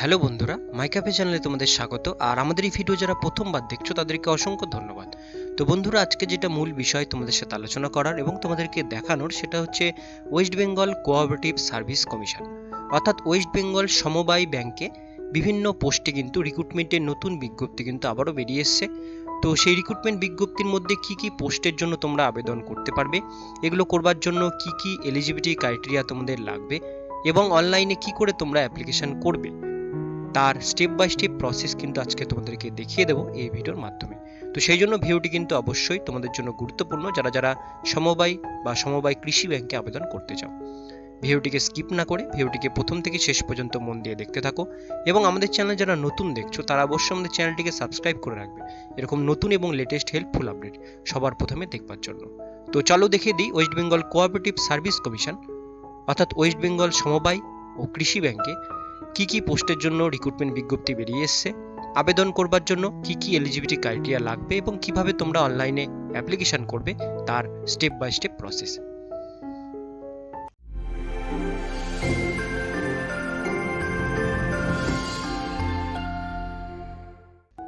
Hello বন্ধুরা, মাইক্যাফে চ্যানেলে তোমাদের স্বাগত। আর আমাদের এই ভিডিও যারা প্রথমবার দেখছো তাদেরকে অসংখ্য ধন্যবাদ। তো বন্ধুরা, আজকে যেটা মূল বিষয় তোমাদের সাথে আলোচনা করার এবং তোমাদেরকে দেখানোর সেটা হচ্ছে West Bengal cooperative service commission, অর্থাৎ ওয়েস্ট বেঙ্গল সমবায় ব্যাংকে বিভিন্ন পোস্টে কিন্তু রিক্রুটমেন্টের নতুন বিজ্ঞপ্তি কিন্তু আবারও বেরিয়ে এসছে। তো সেই রিক্রুটমেন্ট বিজ্ঞপ্তির মধ্যে কি কি পোস্টের জন্য তোমরা আবেদন করতে পারবে, এগুলো করবার জন্য কি কি এলিজিবিলিটি ক্রাইটেরিয়া তোমাদের লাগবে এবং অনলাইনে কি করে তোমরা অ্যাপ্লিকেশন করবে, তার স্টেপ বাই স্টেপ প্রসেস কিন্তু আজকে তোমাদেরকে দেখিয়ে দেবো এই ভিডিওর মাধ্যমে। তো সেই জন্য ভিডিওটি কিন্তু অবশ্যই তোমাদের জন্য গুরুত্বপূর্ণ, যারা যারা সমবায় বা সমবায় কৃষি ব্যাংকে আবেদন করতে চাও। ভিডিওটিকে স্কিপ না করে ভিডিওটিকে প্রথম থেকে শেষ পর্যন্ত মন দিয়ে দেখতে থাকো এবং আমাদের চ্যানেল যারা নতুন দেখছো তারা অবশ্যই আমাদের চ্যানেলটিকে সাবস্ক্রাইব করে রাখবে এরকম নতুন এবং লেটেস্ট হেল্পফুল আপডেট সবার প্রথমে দেখবার জন্য। তো চলো দেখিয়ে দিই West Bengal cooperative service commission অর্থাৎ ওয়েস্ট বেঙ্গল সমবায় ও কৃষি ব্যাংকে কি কি পোস্টের জন্য রিক্রুটমেন্ট বিজ্ঞপ্তি বেরিয়ে এসছে, আবেদন করবার জন্য কি কি এলিজিবিলিটি ক্রাইটেরিয়া লাগবে এবং কিভাবে তোমরা অনলাইনে অ্যাপ্লিকেশন করবে তার স্টেপ বাই স্টেপ প্রসেস।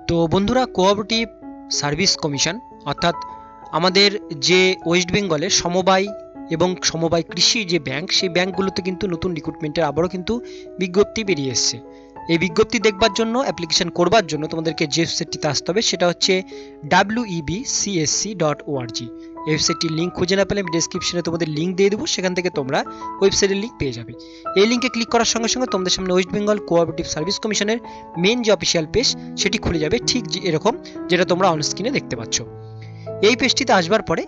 তো বন্ধুরা, কোঅপারেটিভ সার্ভিস কমিশন অর্থাৎ আমাদের যে ওয়েস্ট বেঙ্গলের সমবায় এবং সমবায় কৃষি যে ব্যাংক, সেই ব্যাংকগুলোতে কিন্তু নতুন রিক্রুটমেন্টের আবারও কিন্তু বিজ্ঞপ্তি বেরিয়ে এসছে। এই বিজ্ঞপ্তি দেখবার জন্য, অ্যাপ্লিকেশন করবার জন্য তোমাদেরকে যে ওয়েবসাইটটিতে আসতে হবে সেটা হচ্ছে webcsc.org। এই ওয়েবসাইটটির লিঙ্ক খুঁজে না পেলে আমি ডেসক্রিপশনে তোমাদের লিঙ্ক দিয়ে দেবো, সেখান থেকে তোমরা ওয়েবসাইটের লিঙ্ক পেয়ে যাবে। এই লিঙ্কে ক্লিক করার সঙ্গে সঙ্গে তোমাদের সামনে ওয়েস্ট বেঙ্গল কোঅপারেটিভ সার্ভিস কমিশনের মেন যে অফিসিয়াল পেজ সেটি খুলে যাবে, ঠিক এরকম যেটা তোমরা অন স্ক্রিনে দেখতে পাচ্ছ। এই পেজটিতে আসবার পরে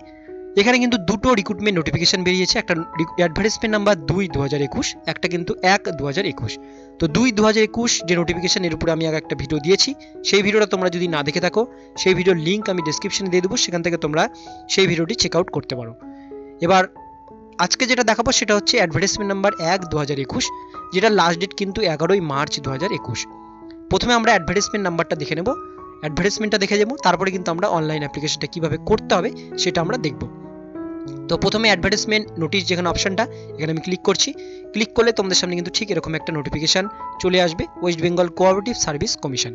এখানে কিন্তু দুটো রিক্রুটমেন্ট নোটিফিকেশন বেরিয়েছে, একটা অ্যাডভার্টাইজমেন্ট নাম্বার 2/2021, একটা কিন্তু 1/2021। তো 2/2021 যে নোটিফিকেশন, এর উপরে আমি আগে একটা ভিডিও দিয়েছি, সেই ভিডিওটা তোমরা যদি না দেখে থাকো সেই ভিডিওর লিঙ্ক আমি ডেসক্রিপশনে দিয়ে দেবো, সেখান থেকে তোমরা সেই ভিডিওটি চেক আউট করতে পারো। এবার আজকে যেটা দেখাবো সেটা হচ্ছে অ্যাডভার্টাইজমেন্ট নাম্বার 1/2021, যেটা লাস্ট ডেট কিন্তু 11ই মার্চ 2021। প্রথমে আমরা অ্যাডভার্টাইজমেন্ট নাম্বারটা দেখে নেব, অ্যাডভার্টাইজমেন্টটা দেখে যাবো, তারপরে কিন্তু আমরা অনলাইন অ্যাপ্লিকেশনটা কিভাবে করতে হবে সেটা আমরা দেখব। তো প্রথমে অ্যাডভার্টাইজমেন্ট নোটিশ যেখানে অপশনটা, এখানে আমি ক্লিক করছি। ক্লিক করলে তোমাদের সামনে কিন্তু ঠিক এরকম একটা নোটিফিকেশন চলে আসবে, West Bengal cooperative service commission.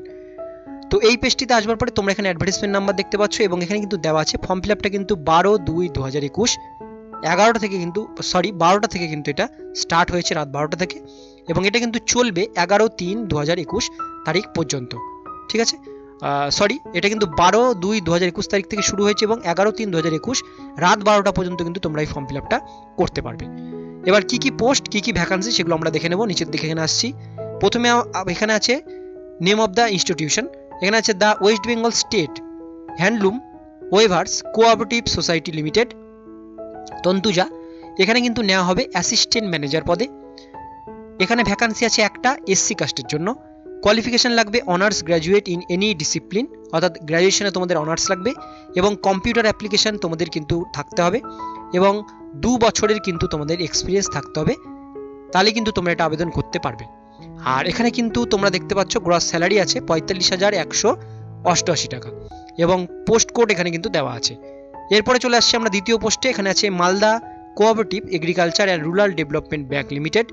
তো এই পেজটিতে আসবার পরে তোমরা এখানে অ্যাডভার্টাইজমেন্ট নাম্বার দেখতে পাচ্ছ এবং এখানে কিন্তু দেওয়া আছে ফর্ম ফিল আপটা কিন্তু 12/2/2021 11টা থেকে কিন্তু 12টা থেকে কিন্তু এটা স্টার্ট হয়েছে, রাত 12টা থেকে, এবং এটা কিন্তু চলবে 11/3/2021 তারিখ পর্যন্ত। ঠিক আছে, এটা কিন্তু 12/2/2021 তারিখ থেকে শুরু হয়েছে এবং 11/3/2021 রাত 12টা পর্যন্ত কিন্তু তোমরা এই ফর্ম ফিল আপটা করতে পারবে। এবার কি কি পোস্ট, কি কি ভ্যাকান্সি সেগুলো আমরা দেখে নেব। নিচের দিকে এখানে আসছি, প্রথমে এখানে আছে নেম অফ দ্য ইনস্টিটিউশন, এখানে আছে the West Bengal state handloom weavers cooperative society limited Tantuja. এখানে কিন্তু নেওয়া হবে অ্যাসিস্ট্যান্ট ম্যানেজার পদে। এখানে ভ্যাকান্সি আছে একটা এসসি কাস্টের জন্য। কোয়ালিফিকেশন লাগবে honours graduate in any discipline, অর্থাৎ গ্র্যাজুয়েশনে তোমাদের অনার্স লাগবে এবং কম্পিউটার অ্যাপ্লিকেশন তোমাদের কিন্তু থাকতে হবে এবং 2 বছরের কিন্তু তোমাদের এক্সপিরিয়েন্স থাকতে হবে, তাহলে কিন্তু তোমরা এটা আবেদন করতে পারবে। আর এখানে কিন্তু তোমরা দেখতে পাচ্ছ গ্রস স্যালারি আছে 45,188 টাকা এবং পোস্ট কোড এখানে কিন্তু দেওয়া আছে। এরপরে চলে আসছে আমরা দ্বিতীয় পোস্টে, এখানে আছে Malda cooperative agriculture and rural development bank limited.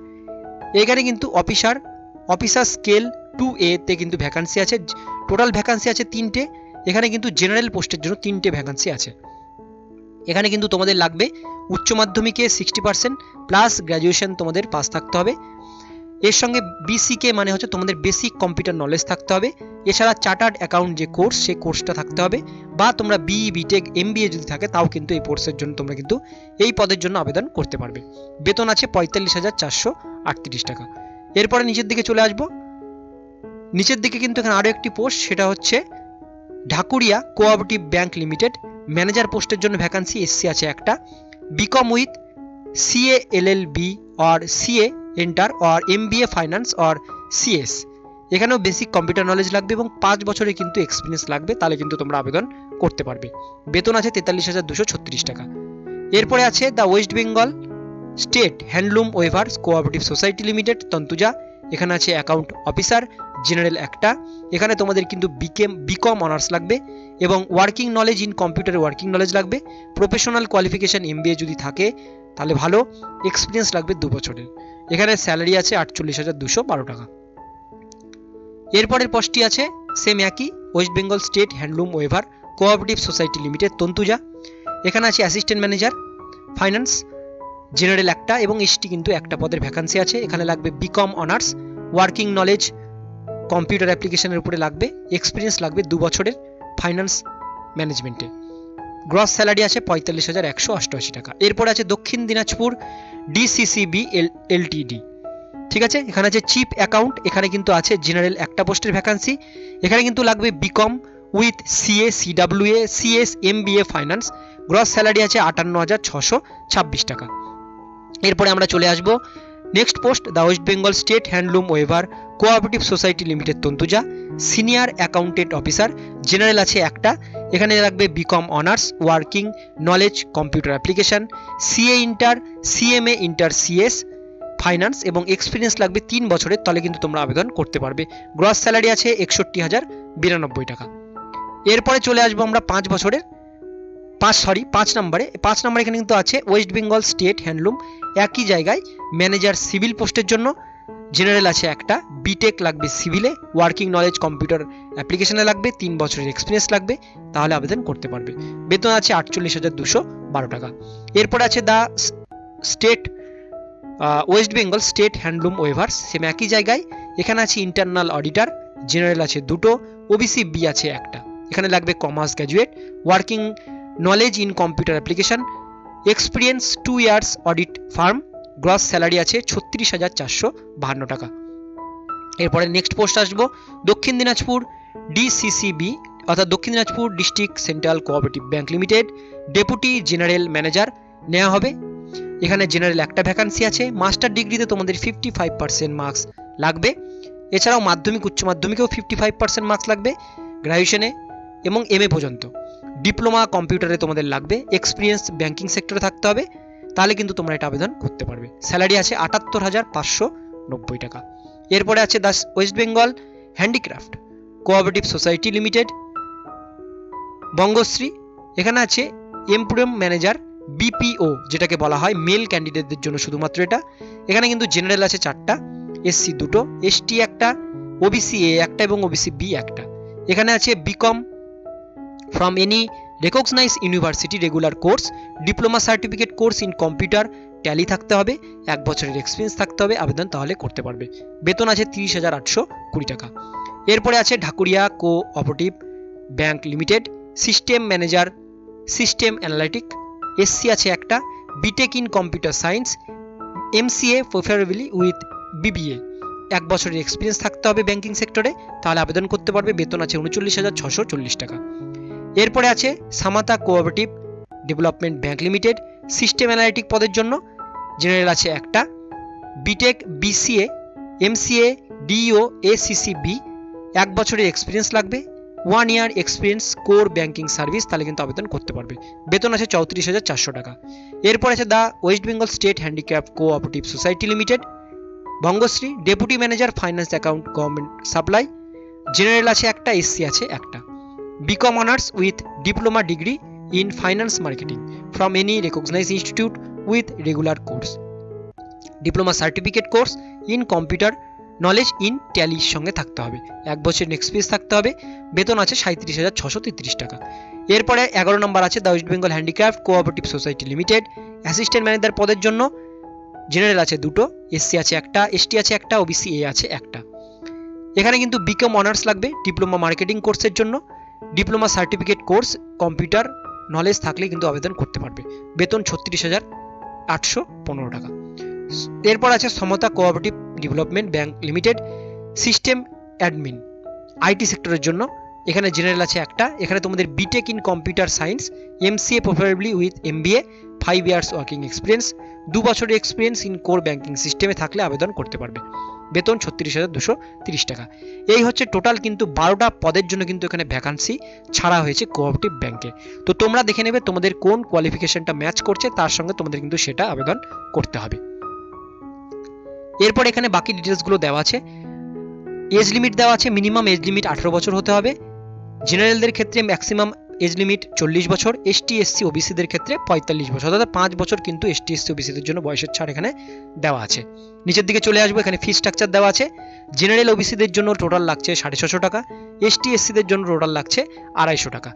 এখানে কিন্তু অফিসার স্কেল 2A তে কিন্তু ভ্যাকান্সি আছে। টোটাল ভ্যাকান্সি আছে 3টে। এখানে কিন্তু জেনারেল পোস্টের জন্য 3টে ভ্যাকান্সি আছে। এখানে কিন্তু তোমাদের লাগবে উচ্চ মাধ্যমিকে 60% প্লাস গ্র্যাজুয়েশন তোমাদের পাস থাকতে হবে। এর সঙ্গে বিসিকে মানে হচ্ছে তোমাদের বেসিক কম্পিউটার নলেজ থাকতে হবে। এছাড়া চার্টার্ড অ্যাকাউন্ট যে কোর্স, সেই কোর্সটা থাকতে হবে, বা তোমরা বিই বিটেক এমবিএ যদি থাকে তাও কিন্তু এই কোর্সের জন্য তোমরা কিন্তু এই পদের জন্য আবেদন করতে পারবে। বেতন আছে 45,438 টাকা। এরপরে নিচের দিকে চলে আসবো, নিচের দিকে কিন্তু এখানে আরও একটি পোস্ট, সেটা হচ্ছে Dhakuria cooperative bank limited manager পোস্টের জন্য ভ্যাকান্সি এসসি আছে একটা। BCom with CA LLB or CA inter or MBA finance or CS. এখানেও বেসিক কম্পিউটার নলেজ লাগবে এবং 5 বছরের কিন্তু এক্সপিরিয়েন্স লাগবে, তাহলে কিন্তু তোমরা আবেদন করতে পারবে। বেতন আছে 43,236 টাকা। এরপরে আছে the West Bengal state handloom weavers cooperative society limited Tantuja. এখানে আছে অ্যাকাউন্ট অফিসার জেনারেল একটা। এখানে তোমাদের কিন্তু বিকম অনার্স লাগবে এবং working knowledge in computer working knowledge লাগবে। প্রফেশনাল কোয়ালিফিকেশন এমবিএ যদি থাকে তাহলে ভালো, এক্সপিরিয়েন্স লাগবে 2 বছরের। এখানে স্যালারি আছে 48,212 টাকা। এরপরের পোস্টটি আছে সেম একই, West Bengal state handloom weaver cooperative society limited Tantuja. এখানে আছে অ্যাসিস্ট্যান্ট ম্যানেজার ফাইন্যান্স, জেনারেল একটা এবং এসটি কিন্তু একটা পদের ভ্যাকান্সি আছে। এখানে লাগবে BCom honours, working knowledge computer অ্যাপ্লিকেশনের উপরে লাগবে, এক্সপিরিয়েন্স লাগবে 2 বছরের ফাইন্যান্স ম্যানেজমেন্টে। গ্রস স্যালারি আছে 45,188 টাকা। এরপর আছে দক্ষিণ দিনাজপুর ডিসিসিবি এলটিডি, ঠিক আছে। এখানে আছে চিফ অ্যাকাউন্ট, এখানে কিন্তু আছে জেনারেল একটা পোস্টের ভ্যাকান্সি। এখানে কিন্তু লাগবে BCom with CA CWA CS MBA finance. Gross salary আছে 58,626 টাকা। এরপরে আমরা চলে আসবো next post, the West Bengal state handloom weaver cooperative society limited Tantuja, senior accountant officer. General আছে একটা, এখানে লাগবে BCom honours, working knowledge computer application, CA inter, CMA inter CS finance এবং এক্সপিরিয়েন্স লাগবে 3 বছরের, তাহলে কিন্তু তোমরা আবেদন করতে পারবে। গ্রস স্যালারি আছে 61,092 টাকা। এরপরে চলে আসবো আমরা 5 বছরের 5 নম্বরে এখানে কিন্তু আছে ওয়েস্ট বেঙ্গল স্টেট হ্যান্ডলুম, একই জায়গায় ম্যানেজার সিভিল পোস্টের জন্য। জেনারেল আছে একটা, বিটেক লাগবে সিভিলে, ওয়ার্কিং নলেজ কম্পিউটার অ্যাপ্লিকেশনে লাগবে, 3 বছরের এক্সপিরিয়েন্স লাগবে, তাহলে আবেদন করতে পারবে। বেতন আছে 48,212 টাকা। এরপর আছে the state West Bengal state handloom weavers, same একই জায়গায়। এখানে আছে ইন্টারনাল অডিটার, জেনারেল আছে 2টো, ওবিসি বি আছে একটা। এখানে লাগবে commerce graduate, working knowledge in computer application, experience 2 years audit farm. Gross salary আছে 36,452 টাকা। এরপরে নেক্সট পোস্ট আসবো দক্ষিণ দিনাজপুর ডিসিসিবি অর্থাৎ দক্ষিণ Dinajpur district central cooperative bank limited, deputy general manager নেওয়া হবে। এখানে জেনারেল একটা ভ্যাকান্সি আছে। মাস্টার ডিগ্রিতে তোমাদের 55% মার্কস লাগবে, এছাড়াও মাধ্যমিক উচ্চ মাধ্যমিকেও 55% মার্কস লাগবে, গ্র্যাজুয়েশনে এবং এমএ পর্যন্ত। ডিপ্লোমা কম্পিউটারে তোমাদের লাগবে, এক্সপিরিয়েন্স ব্যাংকিং সেক্টরে থাকতে হবে, তাহলে কিন্তু তোমরা এটা আবেদন করতে পারবে। স্যালারি আছে 78,590 টাকা। এরপরে আছে the West Bengal handicraft cooperative society limited Bangashree, এখানে আছে এমপ্লয়মেন্ট ম্যানেজার বিপিও, যেটাকে বলা হয় মেল ক্যান্ডিডেটদের জন্য শুধুমাত্র এটা। এখানে কিন্তু জেনারেল আছে 4টা, এসসি 2টো, এসটি একটা, ওবিসি এ একটা এবং ওবিসি বি একটা। এখানে আছে BCom from any recognise university regular course, diploma certificate course in computer Tally থাকতে হবে, 1 বছরের এক্সপিরিয়েন্স থাকতে হবে, আবেদন তাহলে করতে পারবে। বেতন আছে 30,820 টাকা। এরপরে আছে Dhakuria cooperative bank limited, system manager system analytic, SC আছে একটা, BTech in computer science, MCA preferably with BBA, 1 বছরের এক্সপিরিয়েন্স থাকতে হবে ব্যাংকিং সেক্টরে, তাহলে আবেদন করতে পারবে। বেতন আছে 39,640 টাকা। এরপরে আছে Samata cooperative development bank limited, system analytic পদের জন্য। জেনারেল আছে একটা, BTech BCA MCA DO ACCB, 1 বছরের এক্সপিরিয়েন্স লাগবে, 1 year experience core banking service, তাহলে কিন্তু আবেদন করতে পারবে। বেতন আছে 34,400 টাকা। এরপর আছে the West Bengal state handicapped cooperative society limited Bangashree, deputy manager finance account government supply. General আছে একটা, এসসি আছে একটা, BCom honours with diploma degree in finance marketing from any recognised institute with regular course, diploma certificate course in computer knowledge in ট্যালির সঙ্গে থাকতে হবে, 1 বছরের experience থাকতে হবে। বেতন আছে 37,633 টাকা। এরপরে 11 নম্বর আছে the West Bengal handicraft cooperative society limited, assistant manager পদের জন্য। জেনারেল আছে 2টো, এসসি আছে একটা, এসটি আছে একটা, ওবিসি এ আছে একটা। এখানে কিন্তু বিকম অনার্স লাগবে ডিপ্লোমা মার্কেটিং কোর্সের জন্য, diploma certificate course computer knowledge থাকলে কিন্তু আবেদন করতে পারবে। বেতন 36,815 টাকা। এরপর আছে সমতা cooperative development bank limited, system admin IT সেক্টরের জন্য। এখানে জেনারেল আছে একটা, এখানে তোমাদের BTech in computer science, MCA preferably with MBA, 5 years working experience, 2 বছরের এক্সপিরিয়েন্স ইন কোর ব্যাংকিং সিস্টেমে থাকলে আবেদন করতে পারবে। বেতন 36,230 টাকা। এই হচ্ছে টোটাল কিন্তু 12টা পদের জন্য কিন্তু এখানে ভ্যাকান্সি ছাড়া হয়েছে কোঅপারেটিভ ব্যাংকে। তো তোমরা দেখে নেবে তোমাদের কোন কোয়ালিফিকেশনটা ম্যাচ করছে, তার সঙ্গে তোমাদের কিন্তু সেটা আবেদন করতে হবে। এরপর এখানে বাকি ডিটেলসগুলো দেওয়া আছে। এজ লিমিট দেওয়া আছে, মিনিমাম এজ লিমিট 18 বছর হতে হবে। জেনারেলদের ক্ষেত্রে ম্যাক্সিমাম এজ লিমিট 40 বছর, এসটি এসসি ওবিসিদের ক্ষেত্রে 45 বছর, অর্থাৎ 5 বছর কিন্তু এসটি এসসি ওবিসিদের জন্য বয়সের ছাড় এখানে দেওয়া আছে। নিচের দিকে চলে আসবো, এখানে ফি স্ট্রাকচার দেওয়া আছে। জেনারেল ওবিসিদের জন্য টোটাল লাগছে 650 টাকা, এসটি এসসিদের জন্য টোটাল লাগছে 250 টাকা।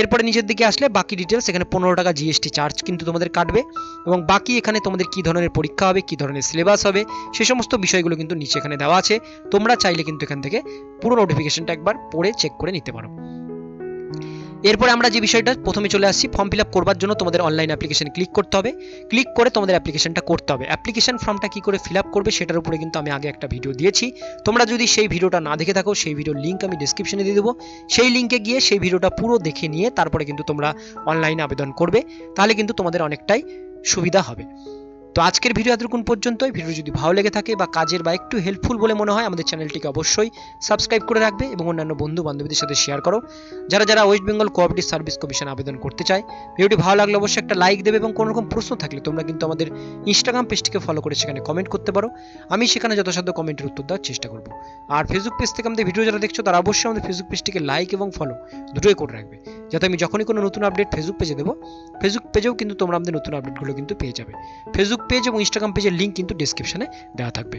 এরপরে নিচের দিকে আসলে বাকি ডিটেলস, এখানে 15 টাকা জিএসটি চার্জ কিন্তু তোমাদের কাটবে, এবং বাকি এখানে তোমাদের কি ধরনের পরীক্ষা হবে, কি ধরনের সিলেবাস হবে, সে সমস্ত বিষয়গুলো কিন্তু নিচে এখানে দেওয়া আছে। তোমরা চাইলে কিন্তু এখান থেকে পুরো নোটিফিকেশনটা একবার পড়ে চেক করে নিতে পারো। এরপরে আমরা যে বিষয়টা প্রথমে চলে আসছি, ফর্ম ফিল আপ করবার জন্য তোমাদের অনলাইন অ্যাপ্লিকেশন ক্লিক করতে হবে। ক্লিক করে তোমাদের অ্যাপ্লিকেশনটা করতে হবে। অ্যাপ্লিকেশন ফর্মটা কি করে ফিল আপ করবে সেটার উপরে কিন্তু আমি আগে একটা ভিডিও দিয়েছি। তোমরা যদি সেই ভিডিওটা না দেখে থাকো, সেই ভিডিওর লিঙ্ক আমি ডেসক্রিপশনে দিয়ে দেবো। সেই লিঙ্কে গিয়ে সেই ভিডিওটা পুরো দেখে নিয়ে তারপরে কিন্তু তোমরা অনলাইনে আবেদন করবে, তাহলে কিন্তু তোমাদের অনেকটাই সুবিধা হবে। তো আজকের ভিডিও এতটুকুন পর্যন্তই। ভিডিও যদি ভালো লেগে থাকে বা কাজের বা একটু হেল্পফুল বলে মনে হয়, আমাদের চ্যানেলটিকে অবশ্যই সাবস্ক্রাইব করে রাখবে এবং অন্যান্য বন্ধু বান্ধবীদের সাথে শেয়ার করো। যারা যারা West Bengal cooperative service commission আবেদন করতে চায়, ভিডিওটি ভালো লাগলে অবশ্যই একটা লাইক দেবে, এবং কোনো রকম প্রশ্ন থাকলে তোমরা কিন্তু আমাদের ইনস্টাগ্রাম পেজটিকে ফলো করে সেখানে কমেন্ট করতে পারো। আমি সেখানে যথাসাধ্য কমেন্টের উত্তর দেওয়ার চেষ্টা করব। আর ফেসবুক পেজ থেকে আমাদের ভিডিও যারা দেখছো তারা অবশ্যই আমাদের ফেসবুক পেজটিকে লাইক এবং ফলো দুটোই করে রাখবে, যাতে আমি যখনই কোনো নতুন আপডেট ফেসবুক পেজে দেবো, ফেসবুক পেজেও কিন্তু তোমরা আমাদের নতুন আপডেটগুলো কিন্তু পেয়ে যাবে। ফেসবুক পেজ এবং ইনস্টাগ্রাম পেজের লিঙ্ক কিন্তু ডেসক্রিপশনে দেওয়া থাকবে।